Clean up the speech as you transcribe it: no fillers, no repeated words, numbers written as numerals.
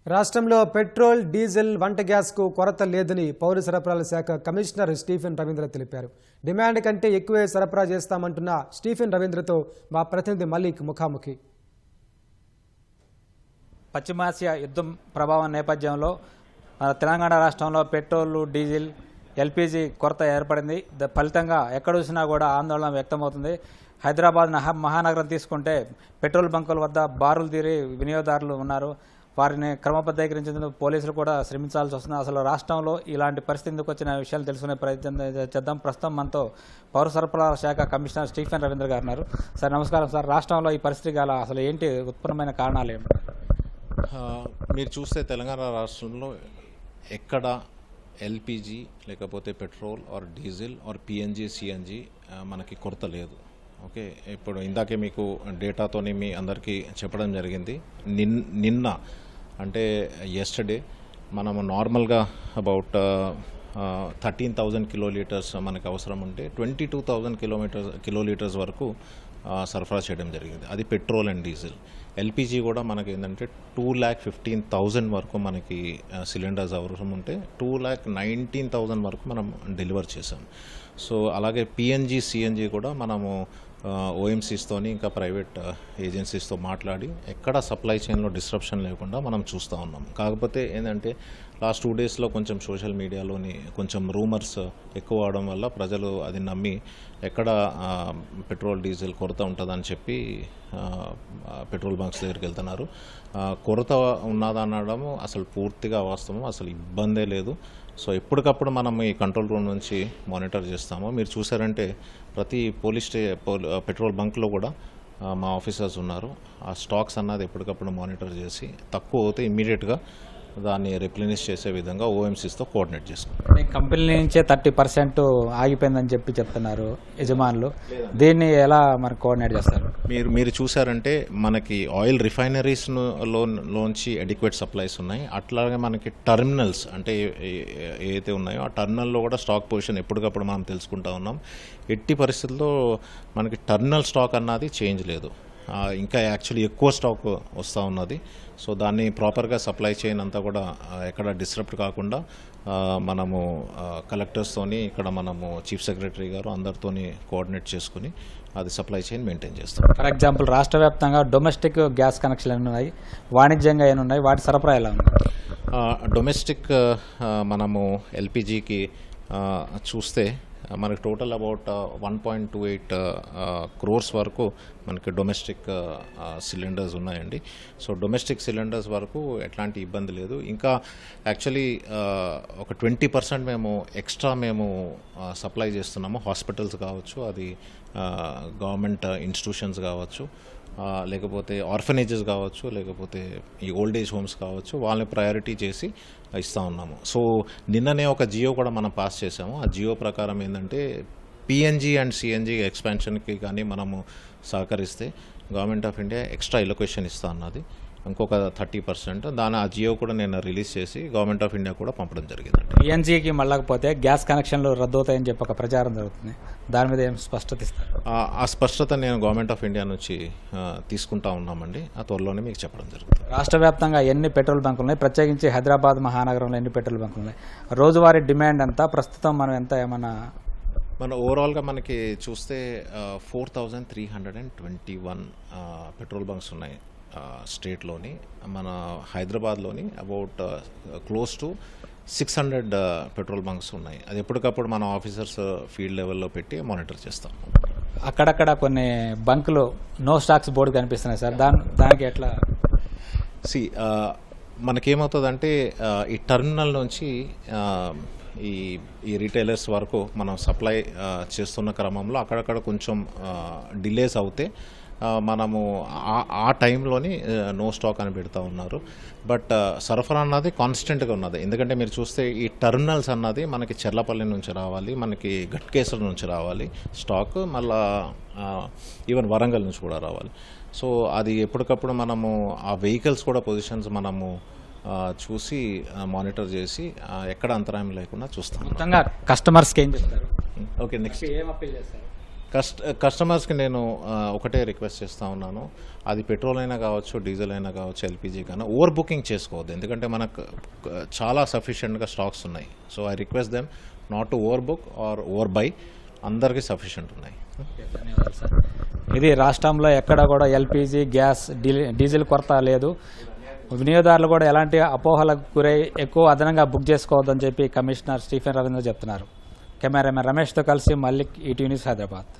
రాష్ట్రంలో petrol, diesel, వంట గ్యాస్కు కొరత లేదని పౌర సరఫరాల శాఖ కమిషనర్ స్టీఫెన్ రవీంద్ర తెలిపారు. డిమాండ్ కంటే ఎక్కువే సరఫరా చేస్తామంటున్న స్టీఫెన్ రవీంద్రతో మా ప్రతినిధి మలిక్ ముఖాముఖి. పశ్చిమాసియా యుద్ధం ప్రభావం నేపథ్యంలో తెలంగాణ రాష్ట్రంలో పెట్రోల్, డీజిల్, ఎల్పీజీ కొరత ఏర్పడింది. ఫలితంగా ఎక్కడ చూసినా కూడా ఆందోళన వ్యక్తమవుతుంది. హైదరాబాద్ మహానగరం తీసుకుంటే పెట్రోల్ బంకుల వద్ద బారులు తీరి వినియోగదారులు ఉన్నారు. వారిని క్రమబద్ధీకరించేందుకు పోలీసులు కూడా శ్రమించాల్సి వస్తుంది. అసలు రాష్ట్రంలో ఇలాంటి పరిస్థితి ఎందుకు వచ్చిన విషయాలు తెలుసుకునే ప్రయత్నం చేద్దాం. ప్రస్తుతం మనతో పౌర సరఫరాల శాఖ కమిషనర్ స్టీఫెన్ రవీంద్ర గారు ఉన్నారు. సార్ నమస్కారం. సార్, రాష్ట్రంలో ఈ పరిస్థితి గల అసలు ఏంటి ఉత్పన్నమైన కారణాలు ఏమిటి? మీరు చూస్తే తెలంగాణ రాష్ట్రంలో ఎక్కడ ఎల్పిజి లేకపోతే petrol or diesel or PNG, CNG మనకి కొరత లేదు. ఓకే, ఇప్పుడు ఇందాకే మీకు డేటాతోని మీ అందరికీ చెప్పడం జరిగింది. నిన్న అంటే ఎస్టర్డే మనము నార్మల్గా అబౌట్ 13,000 కిలోలీటర్స్ మనకు అవసరం ఉంటే 22,000 కిలోలీటర్స్ వరకు సరఫరా చేయడం జరిగింది. అది పెట్రోల్ అండ్ డీజిల్. ఎల్పిజి కూడా మనకి ఏంటంటే 2,15,000 వరకు మనకి సిలిండర్స్ అవసరం ఉంటే 2,19,000 వరకు మనం డెలివర్ చేసాం. సో అలాగే పిఎన్జి, సిఎన్జి కూడా మనము ఓఎంసీస్తోని ఇంకా ప్రైవేట్ ఏజెన్సీస్తో మాట్లాడి ఎక్కడ సప్లై చైన్లో డిస్రప్షన్ లేకుండా మనం చూస్తూ ఉన్నాం. కాకపోతే ఏంటంటే లాస్ట్ 2 డేస్లో కొంచెం సోషల్ మీడియాలోని కొంచెం రూమర్స్ ఎక్కువ అవడం వల్ల ప్రజలు అది నమ్మి ఎక్కడ పెట్రోల్, డీజిల్ కొరత ఉంటుందని చెప్పి పెట్రోల్ బంక్స్ దగ్గరికి వెళ్తున్నారు. కొరత ఉన్నదనడము అసలు పూర్తిగా వాస్తవం. అసలు ఇబ్బందే లేదు. సో ఎప్పటికప్పుడు మనం ఈ కంట్రోల్ రూమ్ నుంచి మానిటర్ చేస్తాము. మీరు చూసారంటే ప్రతి పెట్రోల్ బంక్లో కూడా మా ఆఫీసర్స్ ఉన్నారు. ఆ స్టాక్స్ అన్నది ఎప్పటికప్పుడు మానిటర్ చేసి తక్కువ అవుతే ఇమ్మీడియట్గా దాన్ని రిప్లెనిష్ చేసే విధంగా ఓఎంసీస్తో కోఆర్డినేట్ చేసుకుంటాం. కంపెనీ నుంచే 30% ఆగిపోయిందని చెప్తున్నారు యజమానులు. దీన్ని ఎలా మరి కోఆర్డినేట్ చేస్తారు? మీరు చూసారంటే మనకి ఆయిల్ రిఫైనరీస్ లోంచి అడిక్వేట్ సప్లైస్ ఉన్నాయి. అట్లాగే మనకి టర్మినల్స్ అంటే ఏదైతే ఉన్నాయో ఆ టర్మినల్లో కూడా స్టాక్ పొజిషన్ ఎప్పటికప్పుడు మనం తెలుసుకుంటా ఉన్నాం. ఎట్టి పరిస్థితుల్లో మనకి టర్మినల్ స్టాక్ అన్నది చేంజ్ లేదు. ఇంకా యాక్చువల్లీ ఎక్కువ స్టాక్ వస్తూ ఉన్నది. సో దాన్ని ప్రాపర్గా సప్లై చైన్ అంతా కూడా ఎక్కడ డిస్టర్బ్ కాకుండా మనము కలెక్టర్స్తోని ఇక్కడ మనము చీఫ్ సెక్రటరీ గారు అందరితోని కోఆర్డినేట్ చేసుకుని అది సప్లై చైన్ మెయింటైన్ చేస్తాం. ఫర్ ఎగ్జాంపుల్ రాష్ట్ర వ్యాప్తంగా డొమెస్టిక్ గ్యాస్ కనెక్షన్లు ఉన్నాయి, వాణిజ్యంగా ఏమున్నాయి, వాటి సరఫరా ఎలా ఉంది? డొమెస్టిక్ మనము ఎల్పిజికి చూస్తే మనకి టోటల్ అబౌట్ 1.28 క్రోర్స్ వరకు మనకి డొమెస్టిక్ సిలిండర్స్ ఉన్నాయండి. సో డొమెస్టిక్ సిలిండర్స్ వరకు ఎట్లాంటి ఇబ్బంది లేదు. ఇంకా యాక్చువల్లీ ఒక 20% మేము ఎక్స్ట్రా సప్లై చేస్తున్నాము. హాస్పిటల్స్ కావచ్చు, అది గవర్నమెంట్ ఇన్స్టిట్యూషన్స్ కావచ్చు, లేకపోతే ఆర్ఫనేజెస్ కావచ్చు, లేకపోతే ఈ ఓల్డ్ ఏజ్ హోమ్స్ కావచ్చు, వాళ్ళని ప్రయారిటీ చేసి ఇస్తూ ఉన్నాము. సో నిన్ననే ఒక జియో కూడా మనం పాస్ చేసాము. ఆ జియో ప్రకారం ఏంటంటే పిఎన్జి అండ్ సిఎన్జి ఎక్స్పాన్షన్కి కానీ మనము సహకరిస్తే government of India extra allocation ఇస్తా అన్నది ఇంకొక 30%. దాని ఆ జియో కూడా నేను రిలీజ్ చేసి గవర్నమెంట్ ఆఫ్ ఇండియా కూడా పంపడం జరిగిందండి. పిఎన్జికి మళ్ళకపోతే గ్యాస్ కనెక్షన్లు రద్దు అవుతాయని చెప్పి ఒక ప్రచారం జరుగుతుంది. దాని మీద ఏం స్పష్టత ఇస్తారు? ఆ స్పష్టత నేను గవర్నమెంట్ ఆఫ్ ఇండియా నుంచి తీసుకుంటా ఉన్నామండి. ఆ త్వరలోనే మీకు చెప్పడం జరుగుతుంది. రాష్ట్ర వ్యాప్తంగా ఎన్ని పెట్రోల్ బంకులు ఉన్నాయి? ప్రత్యేకించి హైదరాబాద్ మహానగరంలో ఎన్ని పెట్రోల్ బంకులు ఉన్నాయి? రోజువారీ డిమాండ్ ఎంత? ప్రస్తుతం మనం ఎంత ఏమన్నా మన ఓవరాల్గా మనకి చూస్తే 4,321 పెట్రోల్ బంక్స్ ఉన్నాయి స్టేట్లోని. మన హైదరాబాద్లోని about close to 600 petrol bunks ఉన్నాయి. అది ఎప్పటికప్పుడు మన ఆఫీసర్స్ ఫీల్డ్ లెవెల్లో పెట్టి మానిటర్ చేస్తాం. అక్కడక్కడ కొన్ని బంకులు నో స్టాక్స్ బోర్డు కనిపిస్తున్నాయి సార్, దానికి ఎట్లా? మనకేమవుతుందంటే ఈ టర్మినల్ నుంచి ఈ రీటైలర్స్ వరకు మనం సప్లై చేస్తున్న క్రమంలో అక్కడక్కడ కొంచెం డిలేస్ అవుతే మనము ఆ టైంలోని నో స్టాక్ అని పెడతా ఉన్నారు. బట్ సరఫరా అన్నది కాన్స్టెంట్గా ఉన్నది. ఎందుకంటే మీరు చూస్తే ఈ టర్మినల్స్ అన్నది మనకి చెర్లపల్లి నుంచి రావాలి, మనకి గట్కేసర్ నుంచి రావాలి స్టాక్, మళ్ళా ఈవెన్ వరంగల్ నుంచి కూడా రావాలి. సో అది ఎప్పటికప్పుడు మనము ఆ వెహికల్స్ కూడా పొజిషన్స్ మనము చూసి మానిటర్ చేసి ఎక్కడ అంతరాయం లేకుండా చూస్తాం. మొత్తంగా కస్టమర్స్కి ఏం చెప్తారు? ఓకే, నెక్స్ట్ ఏం అప్పీల్ చేస్తారు? కస్టమర్స్కి నేను ఒకటే రిక్వెస్ట్ చేస్తూ ఉన్నాను, అది పెట్రోల్ అయినా కావచ్చు, డీజిల్ అయినా కావచ్చు, ఎల్పిజి కన్నా ఓవర్ బుకింగ్ చేసుకోవద్దు. ఎందుకంటే మనకు చాలా సఫిషియెంట్గా స్టాక్స్ ఉన్నాయి. So I request them not to over book or over by. అందరికీ సఫిషియెంట్ ఉన్నాయి. ధన్యవాదాలు సార్. ఇది రాష్ట్రంలో ఎక్కడ కూడా ఎల్పిజి, గ్యాస్, డీజిల్ కొరత లేదు. వినియోగదారులు కూడా ఎలాంటి అపోహలకు గురై ఎక్కువ అదనంగా బుక్ చేసుకోవద్దని చెప్పి కమిషనర్ స్టీఫెన్ రవీంద్ర చెప్తున్నారు. కెమెరామెన్ రమేష్తో కలిసి మల్లిక్, ఈటీవీ న్యూస్, హైదరాబాద్.